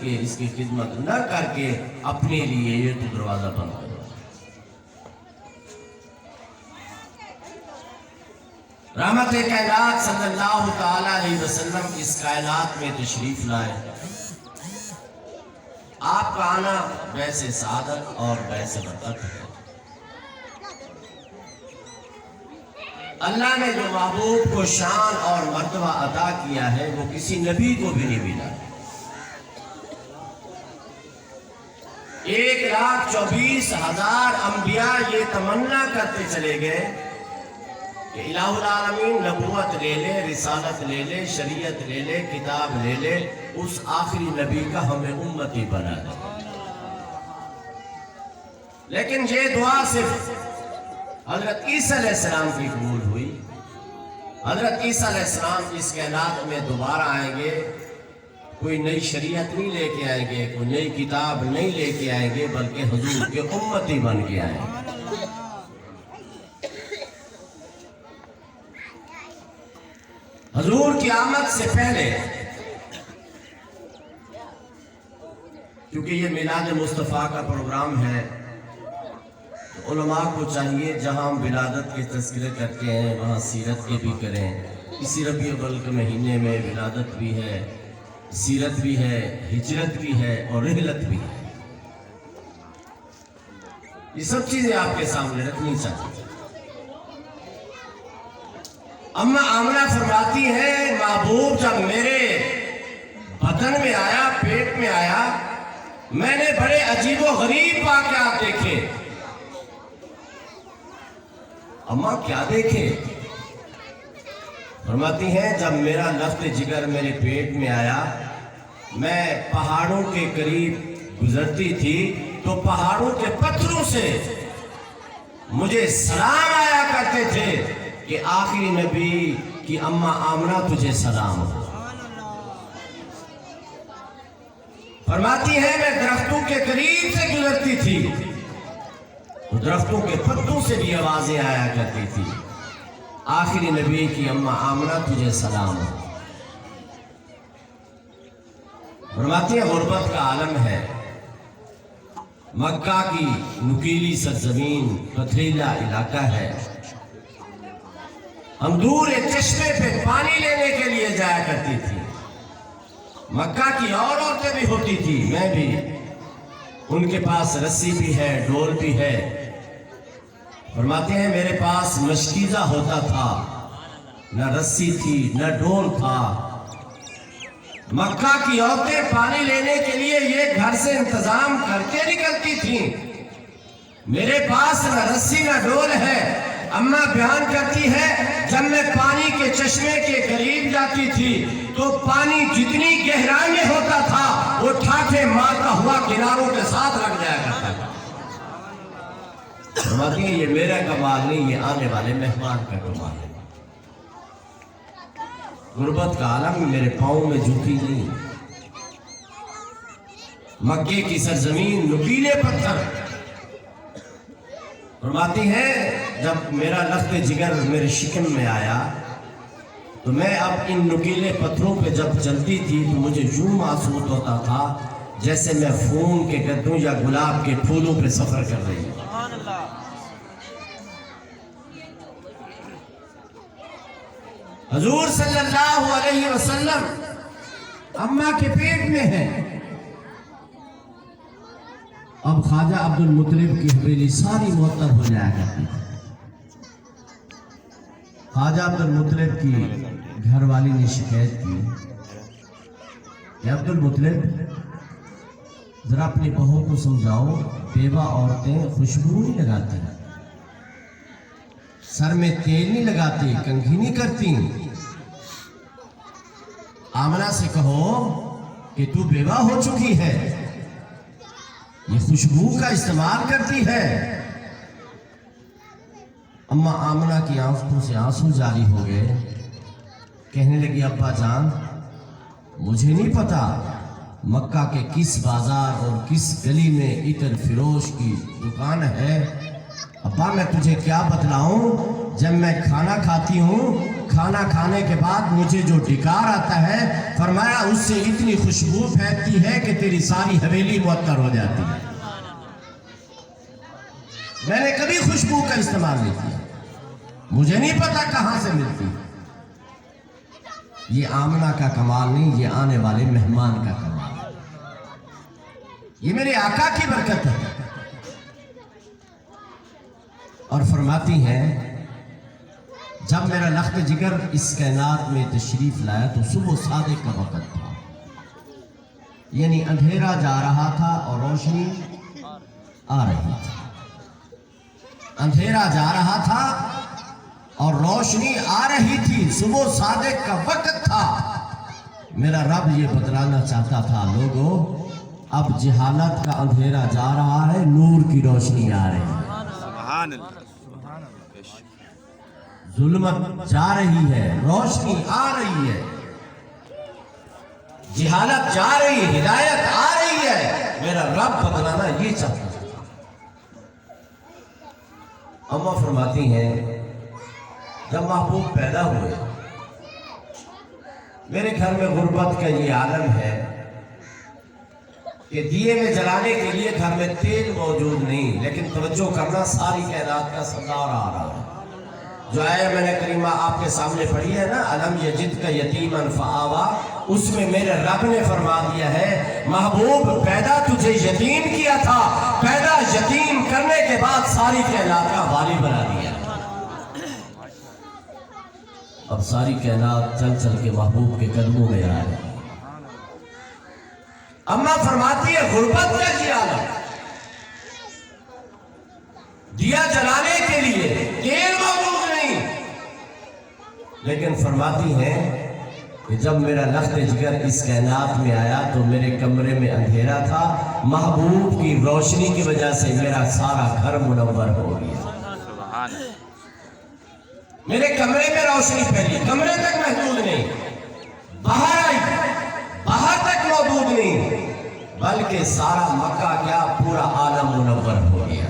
کے اس کی خدمت نہ کر کے اپنے لیے یہ تو دروازہ بند کرو۔ رحمت کائنات صلی اللہ تعالی علیہ وسلم اس کائنات میں تشریف لائے۔ آپ کا آنا ویسے سعادت اور ویسے برکت ہے۔ اللہ نے جو محبوب کو شان اور مرتبہ عطا کیا ہے وہ کسی نبی کو بھی نہیں ملا۔ 1,24,000 انبیاء یہ تمنا کرتے چلے گئے کہ الہ العالمین نبوت لے لے، رسالت لے لے، شریعت لے لے، کتاب لے لے، اس آخری نبی کا ہمیں امتی بنا دے۔ لیکن یہ دعا صرف حضرت عیسیٰ علیہ السلام کی قبول ہوئی۔ حضرت عیسیٰ علیہ السلام اس کائنات میں دوبارہ آئیں گے، کوئی نئی شریعت نہیں لے کے آئیں گے، کوئی نئی کتاب نہیں لے کے آئیں گے، بلکہ حضور کے امتی بن کے آئیں گے۔ حضور کی آمد سے پہلے، کیونکہ یہ میلاد مصطفیٰ کا پروگرام ہے، تو علماء کو چاہیے جہاں ہم ولادت کے تذکرے کرتے ہیں وہاں سیرت کے بھی کریں۔ اسی ربیع الاول کے مہینے میں ولادت بھی ہے، سیرت بھی ہے، ہجرت بھی ہے اور رحلت بھی ہے۔ یہ سب چیزیں آپ کے سامنے رکھنی چاہیے۔ اماں آمنہ فرماتی ہیں محبوب جب میرے بدن میں آیا، پیٹ میں آیا، میں نے بڑے عجیب و غریب واقعات دیکھے۔ اماں کیا دیکھے؟ فرماتی ہیں جب میرا لفظ جگر میرے پیٹ میں آیا، میں پہاڑوں کے قریب گزرتی تھی تو پہاڑوں کے پتھروں سے مجھے سلام آیا کرتے تھے کہ آخری نبی کی اماں آمنہ تجھے سلام ہو۔ فرماتی ہے میں درختوں کے قریب سے گزرتی تھی تو درختوں کے پتوں سے بھی آوازیں آیا کرتی تھی، آخری نبی کی اماں آمنہ تجھے سلام ہو۔ فرماتی ہے غربت کا عالم ہے، مکہ کی نکیلی سرزمین، پتھریلا علاقہ ہے، ہم دور ایک چشمے پہ پانی لینے کے لیے جایا کرتی تھی۔ مکہ کی اور عورتیں بھی ہوتی تھی، میں بھی، ان کے پاس رسی بھی ہے، ڈول بھی ہے۔ فرماتے ہیں میرے پاس مشکیزہ ہوتا تھا، نہ رسی تھی نہ ڈول تھا۔ مکہ کی عورتیں پانی لینے کے لیے یہ گھر سے انتظام کر کے نکلتی تھیں، میرے پاس نہ رسی نہ ڈول ہے۔ اماں بیان کرتی ہے جب میں پانی کے چشمے کے قریب جاتی تھی تو پانی جتنی گہرائی میں ہوتا تھا وہ ٹھاٹھے مارتا ہوا کناروں کے ساتھ لگ جایا کرتا تھا۔ فرماتی ہیں یہ میرا کمال نہیں، یہ آنے والے مہمان کا کمال ہے۔ غربت کا عالم میرے پاؤں میں جھکی نہیں، مکے کی سرزمین، نکیلے پتھر۔ فرماتی ہیں جب میرا لخت جگر میرے شکم میں آیا تو میں اب ان نکیلے پتھروں پہ جب چلتی تھی تو مجھے یوں محسوس ہوتا تھا جیسے میں خون کے گدوں یا گلاب کے پھولوں پہ سفر کر رہی ہوں۔ حضور صلی اللہ علیہ وسلم اماں کے پیٹ میں ہے۔ اب خواجہ عبد المطلب کی حویلی ساری معطل ہو جایا کرتی تھی۔ خواجہ عبد المطلب کی گھر والی نے شکایت کی کہ عبد المطلب ذرا اپنی بہو کو سمجھاؤ، بیوہ عورتیں خوشبو نہیں لگاتی، سر میں تیل نہیں لگاتی، کنگھی نہیں کرتی۔ آمنہ سے کہو کہ تو بیوہ ہو چکی ہے، یہ خوشبو کا استعمال کرتی ہے۔ اماں آمنہ کی آنکھوں سے آنسو جاری ہو گئے، کہنے لگی ابا جان مجھے نہیں پتا مکہ کے کس بازار اور کس گلی میں عطر فروش کی دکان ہے۔ ابا میں تجھے کیا بتلاؤں، جب میں کھانا کھاتی ہوں کھانا کھانے کے بعد مجھے جو ڈکار آتا ہے فرمایا اس سے اتنی خوشبو پھیلتی ہے کہ تیری ساری حویلی معطر ہو جاتی ہے. میں نے کبھی خوشبو کا استعمال نہیں کیا, مجھے نہیں پتا کہاں سے ملتی. یہ آمنہ کا کمال نہیں, یہ آنے والے مہمان کا کمال ہے, یہ میرے آقا کی برکت ہے. اور فرماتی ہیں جب میرا لخت جگر اس کائنات میں تشریف لایا تو صبح صادق کا وقت تھا, یعنی اندھیرا جا رہا تھا اور روشنی آ رہی تھی. اندھیرا جا رہا تھا اور روشنی آ رہی تھی, صبح صادق کا وقت تھا. میرا رب یہ بتلانا چاہتا تھا لوگوں اب جہالت کا اندھیرا جا رہا ہے, نور کی روشنی آ رہی ہے. سبحان اللہ. ظلمت جا رہی ہے, روشنی آ رہی ہے, جہالت جا رہی ہے, ہدایت آ رہی ہے. میرا رب بتلانا یہ چاہتا ہے. اما فرماتی ہیں جب محبوب پیدا ہوئے میرے گھر میں غربت کا یہ عالم ہے کہ دیے میں جلانے کے لیے گھر میں تیل موجود نہیں, لیکن توجہ کرنا ساری کائنات کا سردار آ رہا ہے. جو آیا میں نے کریمہ آپ کے سامنے پڑھی ہے نا, الم یجد کا یتیما فآوا, اس میں میرے رب نے فرما دیا ہے محبوب پیدا تجھے یتیم کیا تھا, پیدا یتیم کرنے کے بعد ساری کائنات کا والی بنا دیا. اب ساری کائنات چل چل کے محبوب کے قدموں میں آ رہی ہے. اما فرماتی ہے غربت کا یہ عالم, دیا جلانے کے لیے تیل موجود نہیں, لیکن فرماتی ہیں کہ جب میرا لخت جگر اس کائنات میں آیا تو میرے کمرے میں اندھیرا تھا, محبوب کی روشنی کی وجہ سے میرا سارا گھر منور ہو گیا. میرے کمرے میں روشنی پھیلی, کمرے تک محدود نہیں, باہر آئی, باہر تک موجود نہیں, بلکہ سارا مکہ کیا پورا عالم منور ہو گیا.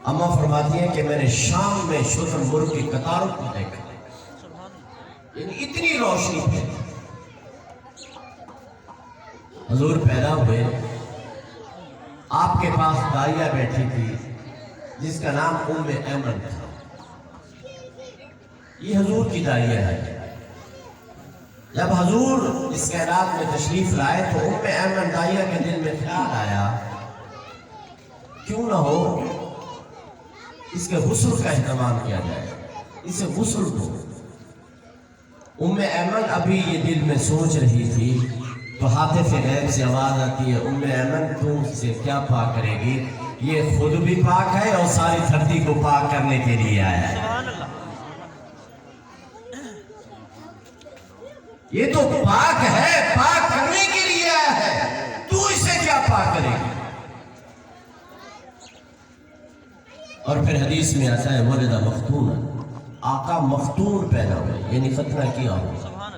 اما فرماتی ہیں کہ میں نے شام میں شتر مرغ کی قطاروں کو دیکھا, یعنی اتنی روشنی پھیلی. حضور پیدا ہوئے, آپ کے پاس دائیا بیٹھی تھی جس کا نام ام ایمن تھا. یہ حضور کی دائیا ہے. جب حضور اس کائنات میں تشریف لائے تو ام ایمن دائیا کے دل میں خیال آیا کیوں نہ ہو اس کے غسل کا اہتمام کیا جائے, اسے غسل دو. ام ایمن ابھی یہ دل میں سوچ رہی تھی تو حاطف غیب سے آواز آتی ہے ام ایمن تم سے کیا پاک کرے گی, یہ خود بھی پاک ہے اور ساری دھرتی کو پاک کرنے کے لیے آیا ہے. یہ تو پاک ہے, پاک کرنے کے لیے آیا ہے, تو اسے کیا پاک کرے گی. اور پھر حدیث میں آتا ہے ولد مختون, آقا مختون پیدا ہوئے, یعنی ختنہ کیا ہوا,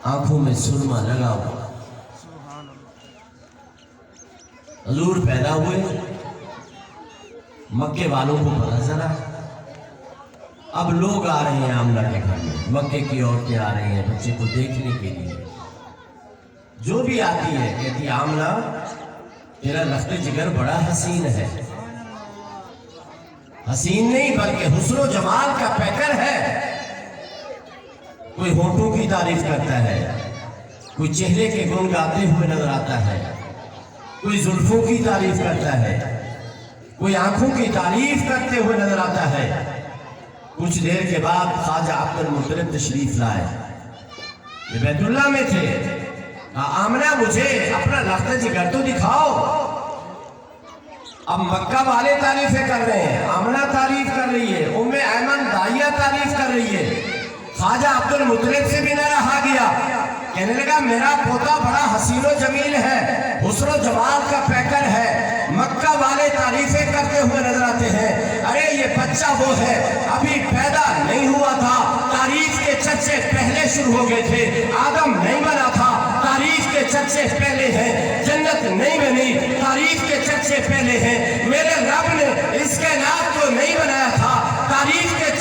آنکھوں میں سرما لگا ہوا. حضور پیدا ہوئے, مکے والوں کو پتہ چلا اب لوگ آ رہے ہیں آمنہ کے گھر میں, مکے کی عورتیں آ رہی ہیں بچے کو دیکھنے کے لیے. جو بھی آتی ہے کہتی آمنہ تیرا لخت جگر بڑا حسین ہے. حسین نہیں بلکہ حسن و جمال کا پیکر ہے. کوئی ہونٹوں کی تعریف کرتا ہے, کوئی چہرے کے گن گاتے ہوئے نظر آتا ہے, کوئی زلفوں کی تعریف کرتا ہے, کوئی آنکھوں کی تعریف کرتے ہوئے نظر آتا ہے. کچھ دیر کے بعد خواجہ عبد المطلب تشریف لائے, یہ بیت اللہ میں تھے. آمنہ مجھے اپنا لخت جگر تو دکھاؤ. اب مکہ والے تعریفیں کر رہے ہیں, آمنہ تعریف کر رہی ہے, ام ایمن دائیا تعریف کر رہی ہے. خواجہ عبد المطلب سے بھی نہ رہا گیا, کہنے لگا میرا پوتا بڑا حسین و جمیل ہے, حسن و جمال کا پیکر ہے. مکہ والے تعریفیں کرتے ہوئے نظر آتے ہیں, ارے یہ بچہ وہ ہے ابھی پیدا نہیں ہوا تھا, تعریف کے چرچے پہلے شروع ہو گئے تھے. آدم نہیں بنا تھا, تعریف کے چرچے پہلے ہیں. جنت نہیں بنی, تعریف کے چرچے پہلے ہیں. میرے رب نے اس کائنات کو نہیں بنایا تھا, تعریف کے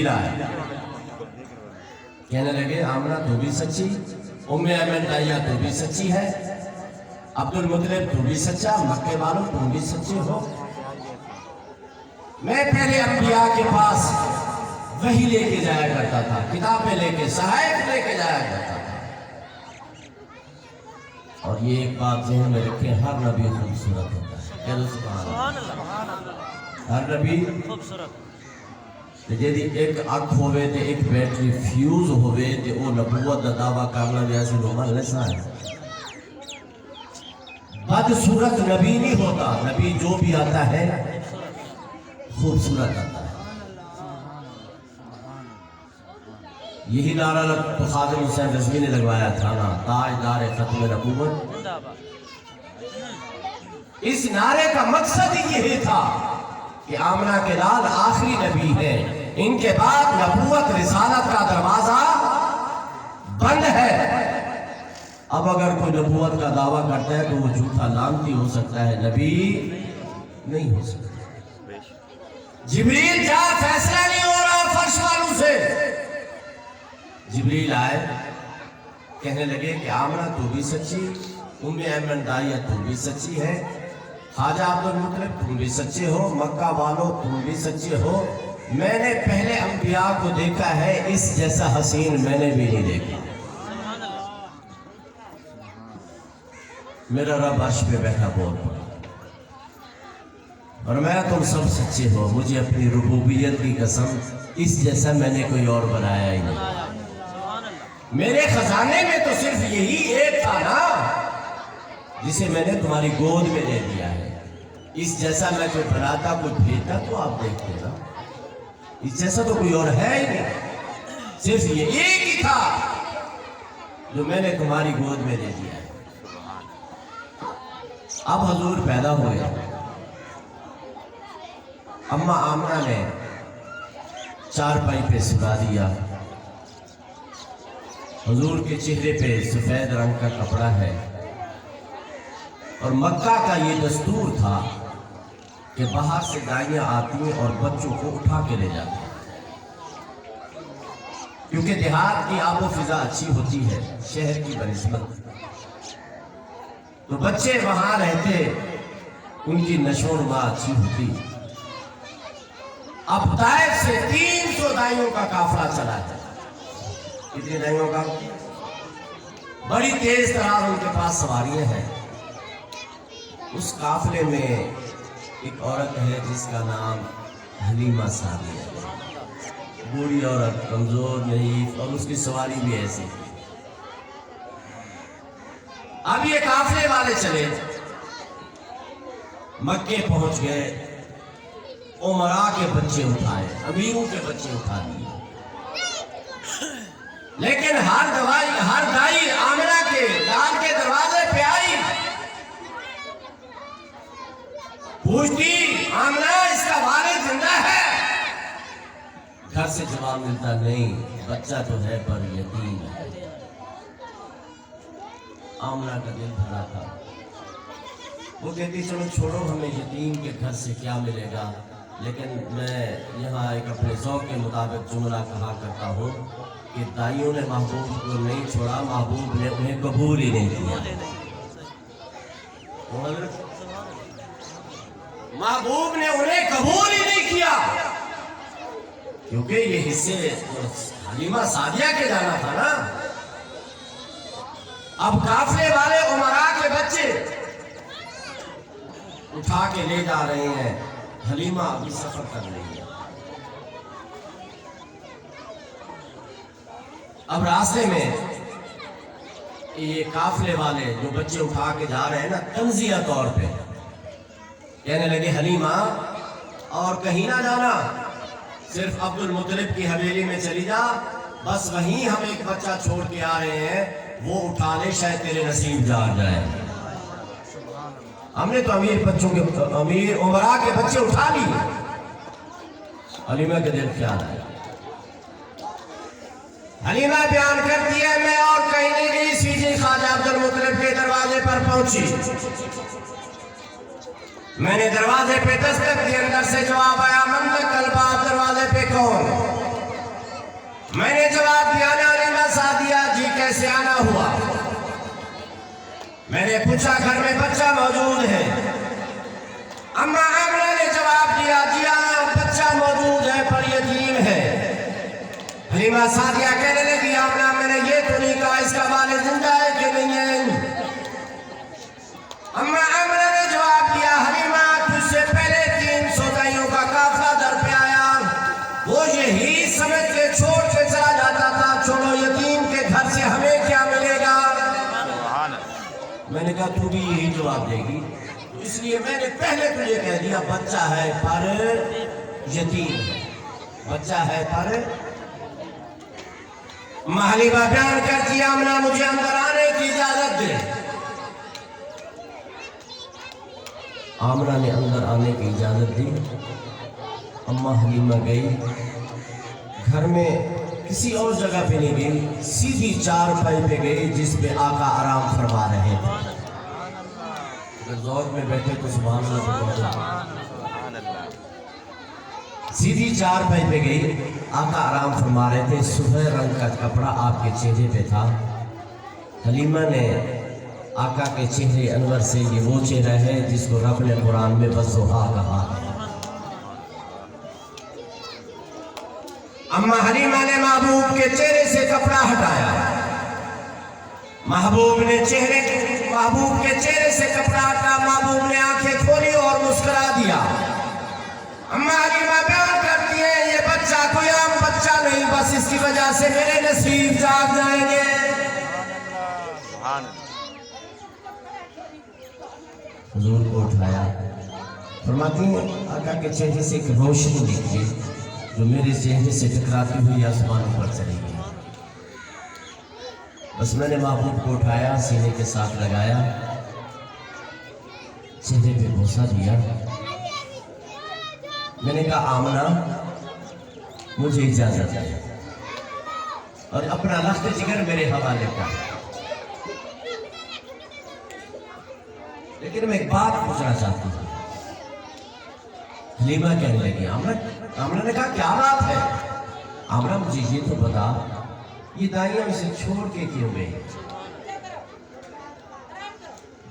جبریل آئے، کہنے لگے آمنہ تو بھی سچی، ام ایمن دائیہ تو بھی سچی ہے، عبد المطلب تو بھی سچا، مکے والوں تم بھی سچے ہو۔ میں پہلے انبیاء کے پاس وحی لے کے جایا کرتا تھا، کتابیں لے کے، صحائف لے کے جایا کرتا تھا۔ اور یہ ایک بات ذہن میں رکھیں، ہر نبی خوبصورت ہوتا ہے، کہہ دو سبحان اللہ۔ ہر نبی خوبصورت جیدی ایک اکھ ہوئے تے ایک بیٹری فیوز ہوئے تے وہ نبوت دا دعویٰ کرنا جیسے رومن لسا ہے۔ بدصورت نبی نہیں ہوتا، نبی جو بھی آتا ہے خوبصورت آتا ہے۔ یہی نعرہ تو خادم حسین رضوی نے لگوایا تھا نا، تاجدار ختم نبوت۔ اس نعرے کا مقصد یہی تھا کہ آمنہ کے لال آخری نبی ہیں، ان کے بعد نبوت رسالت کا دروازہ بند ہے۔ اب اگر کوئی نبوت کا دعویٰ کرتا ہے تو وہ جھوٹا لعنتی ہو سکتا ہے، نبی نہیں ہو سکتا۔ جبریل جا، فیصلہ نہیں ہو رہا فرش والوں سے۔ جبریل آئے، کہنے لگے کہ آمنہ تو بھی سچی، ام ایمن دائیہ تو بھی سچی ہے، خواجہ عبد المطلب تم بھی سچے ہو، مکہ والوں تم بھی سچے ہو۔ میں نے پہلے انبیاء کو دیکھا ہے، اس جیسا حسین میں نے بھی نہیں دیکھا۔ میرا رب عرش پہ بیٹھا بول پڑا اور میں تم سب سچے ہو، مجھے اپنی ربوبیت کی قسم اس جیسا میں نے کوئی اور بنایا ہی نہیں۔ میرے خزانے میں تو صرف یہی ایک تھا نا جسے میں نے تمہاری گود میں لے لیا ہے، اس جیسا میں کوئی بناتا کوئی بھیجتا تو آپ دیکھتے نا، اس جیسا تو کوئی اور ہے ہی نہیں، صرف یہ ایک ہی تھا جو میں نے تمہاری گود میں لے لیا ہے۔ اب حضور پیدا ہوئے، اماں آمنہ نے چارپائی پہ سلا دیا، حضور کے چہرے پہ سفید رنگ کا کپڑا ہے، اور مکہ کا یہ دستور تھا کہ باہر سے دائیاں آتی ہیں اور بچوں کو اٹھا کے لے جاتی ہیں، کیونکہ دیہات کی آب و فضا اچھی ہوتی ہے شہر کی بنسبت، تو بچے وہاں رہتے، ان کی نشو و نما اچھی ہوتی۔ اب طائف سے 300 دائیوں کا قافلہ چلا ہے، کتنے دائیوں کا؟ بڑی تیز ترار ان کے پاس سواریاں ہیں۔ اس قافلے میں ایک عورت ہے جس کا نام حلیمہ سعدیہ ہے، بوڑھی عورت، کمزور نہیں، اور اس کی سواری بھی ایسی۔ اب یہ قافلے والے چلے، مکے پہنچ گئے، عمراء کے بچے اٹھائے، امیروں کے بچے اٹھا لیے، لیکن ہر دائی آمنہ کے لال کے دروازے پہ آئی، پوچھتی آمنہ اس کا والد زندہ ہے؟ گھر سے جواب ملتا نہیں، بچہ تو ہے پر یتیم ہے۔ آمنہ کا دل بھرا تھا، وہ کہتی چلو چھوڑو، ہمیں یتیم کے گھر سے کیا ملے گا، لیکن میں یہاں ایک اپنے ذوق کے مطابق جملہ کہا کرتا ہوں کہ دائیوں نے محبوب کو نہیں چھوڑا، محبوب نے انہیں قبول ہی نہیں کیا۔ محبوب نے انہیں قبول ہی نہیں کیا، کیونکہ یہ حصے حلیمہ سعدیہ کے جانا تھا نا۔ اب قافلے والے عمراء کے بچے اٹھا کے لے جا رہے ہیں، حلیمہ ابھی سفر کر رہی ہے۔ اب راستے میں یہ قافلے والے جو بچے اٹھا کے جا رہے ہیں نا، تنزیہ طور پہ کہنے لگے حلیمہ اور کہیں نہ جانا، صرف عبد المطلب کی حویلی میں چلی جا، بس وہیں ہم ایک بچہ چھوڑ کے آ رہے ہیں، وہ اٹھا لے، شاید تیرے نصیب جاگ جائے۔ ہم نے تو امیر عمراء کے بچے اٹھا لیے۔ حلیمہ کے دل خیال آیا، حلیمہ بیان کرتی ہے میں اور کہیں نہیں گئی، سیدھی خواجہ عبد المطلب کے دروازے پر پہنچی، میں نے دروازے پہ دستک دی، اندر سے جواب آیا من تک قلبہ، دروازے پہ کون؟ نے پوچھا گھر میں بچہ موجود ہے؟ اما آمنہ نے جواب دیا جی ہاں بچہ موجود ہے پر یتیم ہے۔ حلیمہ سعدیہ کہنے لگی آمنہ میں نے یہ تو نہیں کہا اس کا والد زندہ ہے کہ نہیں ہے؟ اما آمنہ نے جواب دیا حلیمہ تجھ سے پہلے 300 دائیوں کا قافلہ در پہ آیا، وہ یہی سمجھ کے چھوڑ کے چلا جاتا تھا چھوڑو یتیم کے گھر سے ہمیں کیا ملے گا۔ میں نے کہا تو بھی یہی جواب دے گی، اس لیے میں نے پہلے تجھے کہہ دیا بچہ ہے پر یتیم، بچہ ہے پر۔ حلیمہ بیان کرتی آمنہ مجھے اندر آنے کی اجازت دے۔ آمنہ نے اندر آنے کی اجازت دی۔ اماں حلیمہ گئی، گھر میں کسی اور جگہ پہ نہیں گئی، سیدھی چارپائی پہ گئی جس پہ آقا آرام فرما رہے تھے۔ اگر ذوق میں بیٹھے تو سبحان اللہ، سیدھی چارپائی پہ گئی، آقا آرام فرما رہے تھے، سفید رنگ کا کپڑا آپ کے چہرے پہ تھا۔ حلیمہ نے آقا کے چہرے انور سے یہ وہ چہرہ ہے جس کو رب نے قرآن میں والضحیٰ کہا ہے۔ اما حلیمہ نے محبوب کے چہرے سے کپڑا ہٹایا، محبوب کے چہرے سے کپڑا ہٹا، محبوب نے آنکھیں کھولی اور مسکرا دیا۔ اما حلیمہ بیان کرتی ہیں یہ بچہ کوئی عام بچہ نہیں، بس اس کی وجہ سے میرے نصیب جاگ جائیں گے۔ حضور کو اٹھایا، فرماتی ہیں آقا کے چہرے سے ایک روشنی نکلی جو میرے چہرے سے ٹکراتی ہوئی آسمان پر چلی گئی۔ بس میں نے محبوب کو اٹھایا، سینے کے ساتھ لگایا، چہرے پہ بوسہ دیا۔ میں نے کہا آمنہ مجھے اجازت ہے اور اپنا لخت جگر میرے حوالے کر، لیکن میں ایک بات پوچھنا چاہتی ہوں۔ حلیمہ کہنے لگی آمنہ نے کہا کیا بات ہے؟ آمنہ مجھے یہ تو بتا یہ دائیاں اسے چھوڑ کے کیوں گئی؟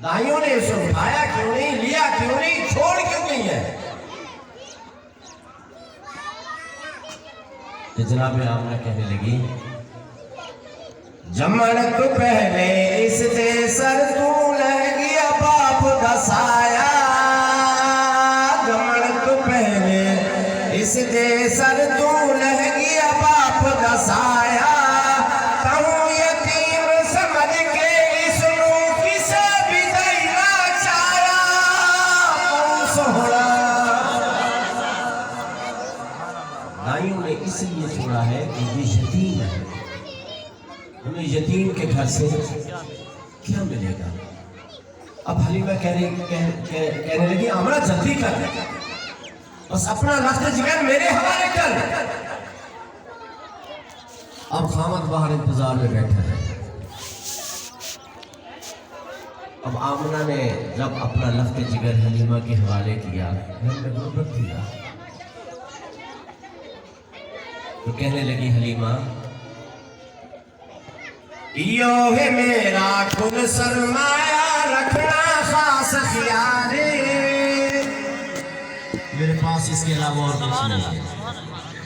دائیوں نے اسے اٹھایا کیوں نہیں، لیا کیوں نہیں، چھوڑ کیوں نہیں ہے؟ جناب آمنہ کہنے لگی جمن تو پہلے اس دے سر تو لہ گیا باپ دا سایہ، جمن تو پہلے اس دے سر تو لہ گیا باپ دا سایہ، تہوں یتیم سمجھ کے اس نو کسے بھی دینا چاہیا، کون سہڑا۔ دائیوں نے اس لیے چھوڑا ہے کہ یہ یتیم ہے، ہمیں یتیم کے گھر سے کیا ملے گا؟ اب حلیمہ کہنے لگی آمنہ جلدی کر، بس اپنا لخت جگر میرے حوالے کر۔ اب خامد باہر انتظار میں بیٹھا ہے۔ اب آمنہ نے جب اپنا لخت جگر حلیمہ کے حوالے کیا، گھر میں غربت دیا، تو کہنے لگی حلیمہ یو ہے میرا کل سرمایہ رکھنا خاص خیال، میرے پاس اس کے علاوہ اور کچھ نہیں ہے۔